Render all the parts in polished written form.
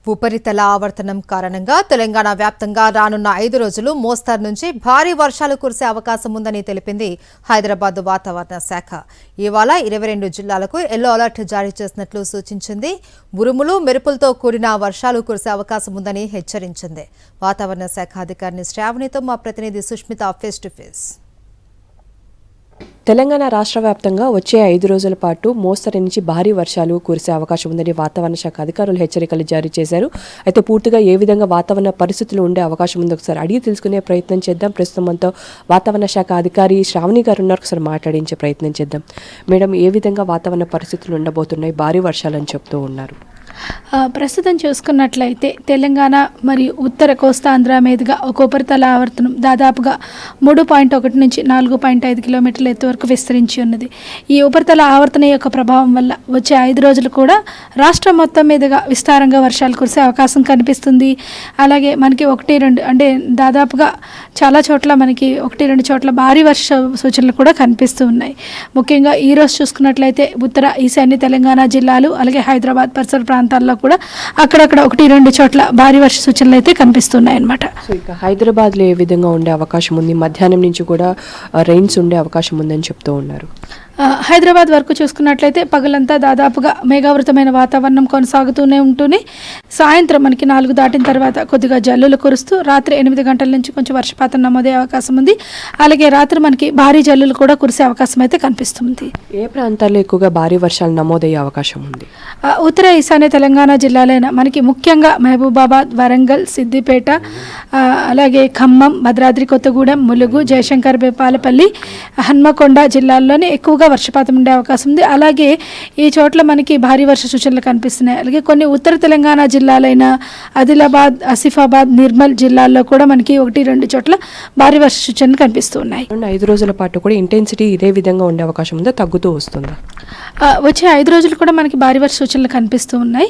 ఉపరితల ఆవర్తనం కారణంగా తెలంగాణ వ్యాప్తంగా రానున్న 5 రోజులు మోస్తరు నుంచి భారీ వర్షాలు కురిసే అవకాశం ఉందని తెలిపింది హైదరాబాద్ వాతావరణ శాఖ. ఇవాళ 22 జిల్లాలకు ఎల్లో అలర్ట్ జారీ చేసినట్లు సూచించింది. ఉరుములు మెరుపులతో కూడిన వర్షాలు కురిసే అవకాశం ఉందని హెచ్చరించింది. వాతావరణ శాఖ అధికారిని శ్రావణితో మా ప్రతినిధి Sushmita face to face. Telangana రాష్ట్ర వ్యాప్తంగా వచ్చే 5 రోజుల పాటు మోస్తరు నుంచి భారీ వర్షాలు కురిసే అవకాశం ఉందని వాతావరణ శాఖ అధికారులు హెచ్చరికలు జారీ చేశారు. అయితే పూర్తిగా ఏ విధంగా వాతావరణ పరిస్థితులు ఉండే అవకాశం ఉందో ఒకసారి అడిగి తెలుసుకునే ప్రయత్నం చేద్దాం. ప్రస్తుతం మనతో వాతావరణ శాఖ అధికారి శ్రావణి గారు ఉన్నారు. ఒకసారి మాట్లాడించే ప్రయత్నం చేద్దాం. మేడం, ఏ విధంగా వాతావరణ పరిస్థితులు ఉండబోతున్నాయి? భారీ వర్షాలని చెప్తూ ఉన్నారు. ప్రస్తుతం చూసుకున్నట్లయితే తెలంగాణ మరియు ఉత్తర కోస్తాంధ్ర మీదుగా ఒక ఉపరితల ఆవర్తనం దాదాపుగా 3.1 నుంచి 4.5 కిలోమీటర్ల ఎత్తు వరకు విస్తరించి ఉన్నది. ఈ ఉపరితల ఆవర్తన యొక్క ప్రభావం వల్ల వచ్చే 5 రోజులు కూడా రాష్ట్రం మొత్తం మీదుగా విస్తారంగా వర్షాలు కురిసే అవకాశం కనిపిస్తుంది. అలాగే మనకి 1-2 అంటే దాదాపుగా చాలా చోట్ల మనకి 1-2 చోట్ల భారీ వర్ష సూచనలు కూడా కనిపిస్తూ ఉన్నాయి. ముఖ్యంగా ఈరోజు చూసుకున్నట్లయితే ఉత్తర ఈశాన్య తెలంగాణ జిల్లాలు అలాగే హైదరాబాద్ పరిసర ప్రాంతాల్లో కూడా అక్కడక్కడ 1-2 చోట్ల భారీ వర్ష సూచనలు అయితే కనిపిస్తున్నాయి అన్నమాట. సో ఇక హైదరాబాద్లో ఏ విధంగా ఉండే అవకాశం ఉంది? మధ్యాహ్నం నుంచి కూడా రెయిన్స్ ఉండే అవకాశం ఉందని చెప్తూ ఉన్నారు. హైదరాబాద్ వరకు చూసుకున్నట్లయితే పగలంతా దాదాపుగా మేఘావృతమైన వాతావరణం ఉంటూనే సాయంత్రం మనకి 4 దాటిన తర్వాత కొద్దిగా జల్లులు కురుస్తూ రాత్రి 8 గంటల నుంచి కొంచెం వర్షపాతం నమోదయ్యే అవకాశం ఉంది. అలాగే రాత్రి మనకి భారీ జల్లులు కూడా కురిసే అవకాశం అయితే కనిపిస్తుంది. ఏ ప్రాంతాల్లో ఎక్కువగా భారీ వర్షాలు నమోదయ్యే అవకాశం ఉంది? ఉత్తర ఈశాన్య తెలంగాణ జిల్లాలైన మనకి ముఖ్యంగా మహబూబాబాద్, వరంగల్, సిద్దిపేట, అలాగే ఖమ్మం, భద్రాద్రి కొత్తగూడెం, ములుగు, జయశంకర్, బేపాలపల్లి, హన్మకొండ జిల్లాల్లోనే ఎక్కువగా వర్షపాతం ఉండే అవకాశం ఉంది. అలాగే ఈ చోట్ల మనకి భారీ వర్ష సూచనలు కనిపిస్తున్నాయి. అలాగే కొన్ని ఉత్తర తెలంగాణ జిల్లాలైన ఆదిలాబాద్, ఆసిఫాబాద్, నిర్మల్ జిల్లాల్లో కూడా మనకి 1-2 చోట్ల భారీ వర్ష సూచనలు కనిపిస్తున్నాయి. 5 రోజుల పాటు కూడా ఇంటెన్సిటీ ఇదే విధంగా ఉండే అవకాశం ఉందా? తగ్గుతూ వస్తుందా? వచ్చే 5 రోజులు కూడా మనకి భారీ వర్ష సూచనలు కనిపిస్తూ ఉన్నాయి.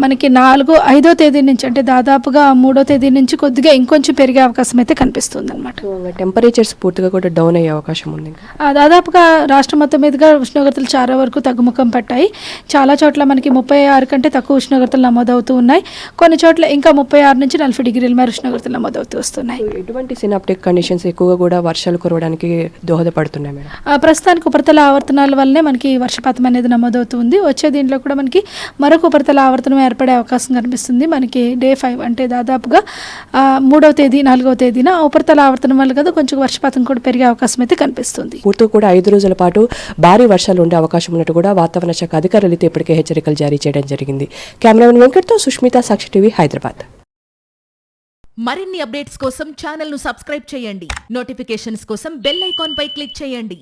మనకి 4-5వ తేదీ నుంచి అంటే దాదాపుగా 3వ తేదీ నుంచి కొద్దిగా ఇంకొంచెం పెరిగే అవకాశం అయితే కనిపిస్తుంది అనమాట. టెంపరేచర్స్ పూర్తిగా కూడా డౌన్ అయ్యే అవకాశం ఉంది. దాదాపుగా రాష్ట్రం మొత్తం మీదుగా ఉష్ణోగ్రతలు చాలా వరకు తగ్గుముఖం పట్టాయి. చాలా చోట్ల మనకి 36 కంటే తక్కువ ఉష్ణోగ్రతలు నమోదవుతూ ఉన్నాయి. కొన్ని చోట్ల ఇంకా 36 నుంచి 40 డిగ్రీల మేర ఉష్ణోగ్రతలు నమోదవుతూ వస్తున్నాయి. ఎటువంటి సినాప్టిక్ కండిషన్స్ ఎక్కువగా కూడా వర్షాలు కురవడానికి దోహదపడుతున్నాయి మేడం? ప్రస్తుతానికి ఉపరితల ఆవర్తనాల వల్లనే మనకి వర్షపాతం అనేది నమోదవుతుంది. వచ్చే దీంట్లో కూడా మనకి మరొక ఉపరితల ఆవర్తనం ఏర్పడే అవకాశం కనిపిస్తుంది. మనకి డే 5 అంటే దాదాపుగా 3వ తేదీ 4వ తేదీన ఉపరితల ఆవర్తనం వల్ల కదా కొంచెం వర్షపాతం కూడా పెరిగే అవకాశం అయితే కనిపిస్తుంది. పూర్తిగా కూడా 5 రోజుల పాటు భారీ వర్షాలు ఉండే అవకాశం ఉన్నట్టు కూడా వాతావరణ శాఖ అధికారులు అయితే ఇప్పటికే హెచ్చరికలు జారీ చేయడం జరిగింది. కెమెరామెన్ వెంకట్తో సుష్మిత, సాక్షి టీవీ, హైదరాబాద్. మరిన్ని అప్డేట్స్ కోసం ఛానల్ ను సబ్స్క్రైబ్ చేయండి. నోటిఫికేషన్స్ కోసం బెల్ ఐకాన్ పై క్లిక్ చేయండి.